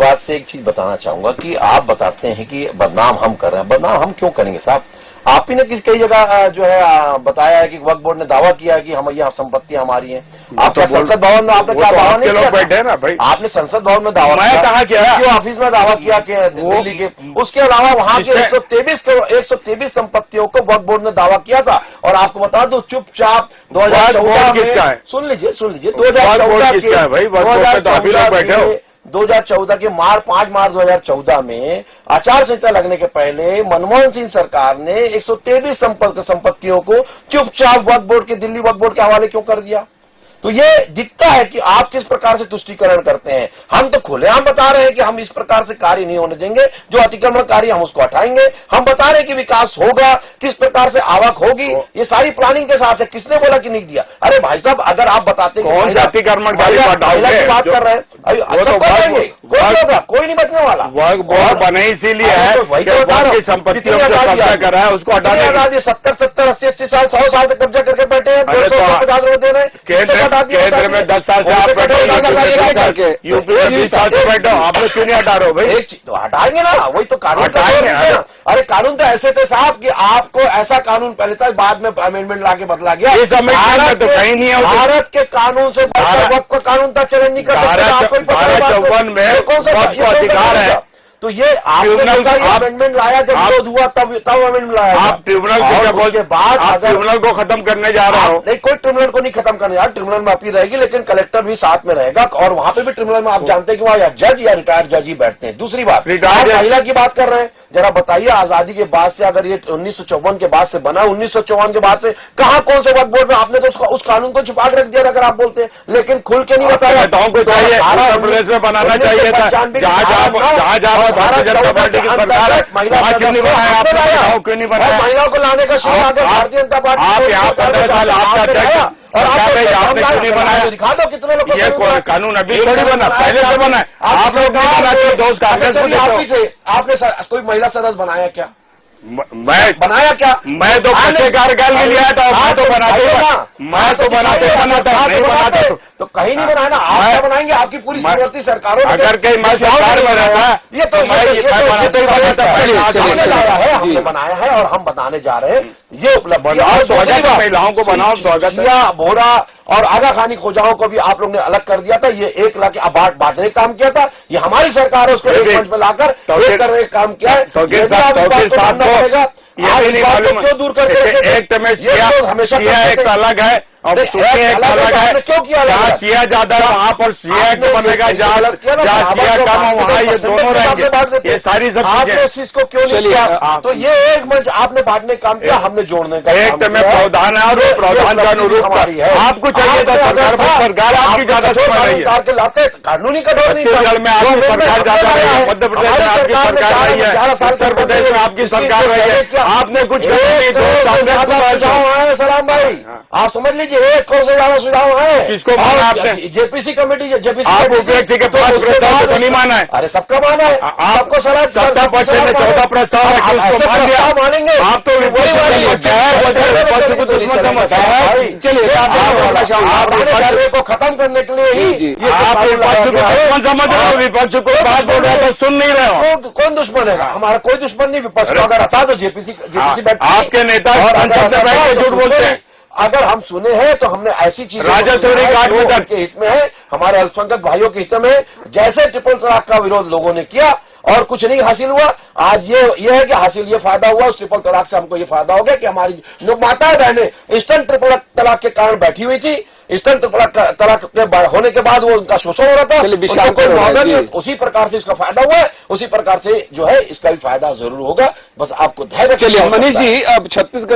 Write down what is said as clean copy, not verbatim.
बात से एक चीज बताना चाहूंगा कि आप बताते हैं कि बदनाम हम कर रहे हैं। बदनाम हम क्यों करेंगे साहब? आप ही ने कई जगह जो है बताया है कि वक्फ बोर्ड ने दावा किया है कि हम यहाँ संपत्ति हमारी है। आप क्या संसद भवन में आपने क्या दावा नहीं किया? बैठे ना भाई, आपने संसद भवन में दावा मैं कहा किया, क्यों ऑफिस में दावा किया कि दिल्ली के? उसके अलावा वहां के 123 संपत्तियों को वक्फ बोर्ड ने दावा किया था। और आपको बता दो चुपचाप 2014 में, सुन लीजिए 2014 के 5 मार्च 2014 में आचार संहिता लगने के पहले मनमोहन सिंह सरकार ने 123 संपत्तियों को चुपचाप वक्फ बोर्ड के, दिल्ली वक्फ बोर्ड के हवाले क्यों कर दिया? तो ये दिखता है कि आप किस प्रकार से तुष्टीकरण करते हैं। हम तो खुलेआम बता रहे हैं कि हम इस प्रकार से कार्य नहीं होने देंगे, जो अतिक्रमणकारी हम उसको हटाएंगे। हम बता रहे हैं कि विकास होगा, किस प्रकार से आवक होगी, ये सारी प्लानिंग के साथ है। किसने बोला कि नहीं दिया? अरे भाई साहब, अगर आप बताते हैं कौन सा अतिक्रमणकारी की बात कर रहे हैं, कोई नहीं बचने वाला। वक्फ बोर्ड बने इसीलिए है, संपत्तियों को कब्जा करा है, उसको हटा दिया। 70, 80 साल, 100 साल से कब्जा करके बैठे हैं, 250 रुपए दे रहे हैं। केंद्र में 10 साल से आप बैठे, यूपी में 20 साल से बैठे हो, आप लोग क्यों नहीं हटा रहे हो भाई? तो हटाएंगे ना, वही तो कानून हटाएंगे। अरे कानून तो ऐसे थे साहब कि आपको ऐसा कानून पहले था, बाद में अमेंडमेंट लाके बदला गया। इस अमेंडमेंट तो कहीं नहीं है। भारत के कानून से वक्फ का कानून था, चैलेंज नहीं कर सकते। 1254 में वक्फ का अधिकार है। तो ये अमेंडमेंट लाया जब विरोध हुआ, तब अमेंडमेंट लाया। आप ट्रिब्यूनल के बाद ट्रिब्यूनल को खत्म करने जा रहे हो? नहीं, कोई ट्रिब्यूनल को नहीं खत्म करने जा रहा। ट्रिब्यूनल माफी रहेगी, लेकिन कलेक्टर भी साथ में रहेगा। और वहां पे भी ट्रिब्यूनल में आप जानते हैं कि वहां या जज या रिटायर्ड जज ही बैठते हैं। दूसरी बात, रिटायर्ड महिला की बात कर रहे हैं, जरा बताइए आजादी के बाद से, अगर ये 1954 के बाद से बना, 1954 के बाद से कहां कौन से वक्फ बोर्ड में? आपने तो उस कानून को छुपा के रख दिया अगर आप बोलते हैं, लेकिन खुल के नहीं बताया। नेताओं को चाहिए उत्तर प्रदेश में बनाना चाहिए था, जहां भारतीय जनता पार्टी की सरकार है, क्यों नहीं बनाया? आपने क्यों नहीं बनाया? महिलाओं को लाने का शुरू भारतीय जनता पार्टी। आप यहाँ 15 साल आपका और आपने क्यों नहीं बनाया? दिखा दो कितने लोग। ये कानून अभी थोड़ी बना, पहले से बना है। आप लोग नहीं बनाते, दोस्त कांग्रेस को देते। आपने कोई महिला सदस्य बनाया क्या? मैं बनाया क्या? मैं तो बच्चे कार्यकाल के लिए आया था, मैं तो बनाते बनाते तो कहीं नहीं बनाया ना। आप क्या बनाएंगे? आपकी पूरी सूरती सरकारों अगर कहीं मैं सरकार में रहता, ये तो हमने लाया है, हमने बनाया है और हम बनाने जा रहे हैं। ये उपलब्ध महिलाओं को बनाओ, स्वागत है। बोरा और आगा खानी खोजाओं को भी आप लोग ने अलग कर दिया था। ये 1 लाख बांटने का काम किया था। ये हमारी सरकार है, उसको एक मंच में लाकर करने का काम किया है। ये भी नहीं मालूम क्यों दूर करके एक में हमेशा एक अलग है और एक अलग है। क्यों किया? जहाँ सिया ज्यादा है वहाँ पर सिया एक बनेगा, जहाँ सिया कम है वहाँ ये दोनों रहेंगे। ये सारी सब आपने इस चीज को क्यों नहीं किया? तो ये एक मंच आपने बांटने का काम किया, हमने जोड़ने का। एक में प्रावधान है और प्रावधान का अनुरूप हमारी है। आपको चाहिए था सरकार आपकी ज्यादा समय रही है, लाते कानूनी कठोर नहीं। छत्तीसगढ़ में आपकी सरकार ज्यादा रही है, मध्य प्रदेश में आपकी सरकार रही है, उत्तर प्रदेश में आपकी सरकार रही है। आपने कुछ सलाम भाई, आप समझ लीजिए 1 करोड़ से ज्यादा सुझाव है। किसको माना आपने? जेपीसी कमेटी, जेपीसी आप उपयुक्त के 5 प्रस्ताव को नहीं माना है? अरे सबका माना है, आपको सलाह 14 प्रस्ताव है कि उसको मान लिया। मानेंगे आप तो विपक्ष को दुश्मन समझता है। चलिए सर्वे को खत्म करने के लिए ही आप विपक्ष को दुश्मन समझ रहे हो, विपक्ष को बात बोल रहे हो तो सुन नहीं रहे हो। कौन दुश्मन है? हमारा कोई दुश्मन नहीं। विपक्ष अगर हटा तो जेपीसी आपके नेता संसद में बैठ के झूठ बोलते हैं। अगर हम सुने हैं तो हमने ऐसी चीजें राजस्वरी काट के हित में है, हमारे अल्पसंख्यक भाइयों के हित में, जैसे ट्रिपल तलाक का विरोध लोगों ने किया और कुछ नहीं हासिल हुआ। आज ये है कि हासिल ये फायदा हुआ, उस ट्रिपल तलाक से हमको ये फायदा हो गया कि हमारी जो माताएं बहनें इंस्टेंट ट्रिपल तलाक के कारण बैठी हुई थी, इंस्टेंट तलाक के होने के बाद वो उनका शोषण हो रहा था, उसी प्रकार से इसका फायदा हुआ है। उसी प्रकार से जो है इसका भी फायदा जरूर होगा। बस आपको धैर्य। चलिए मनीष जी, अब छत्तीसगढ़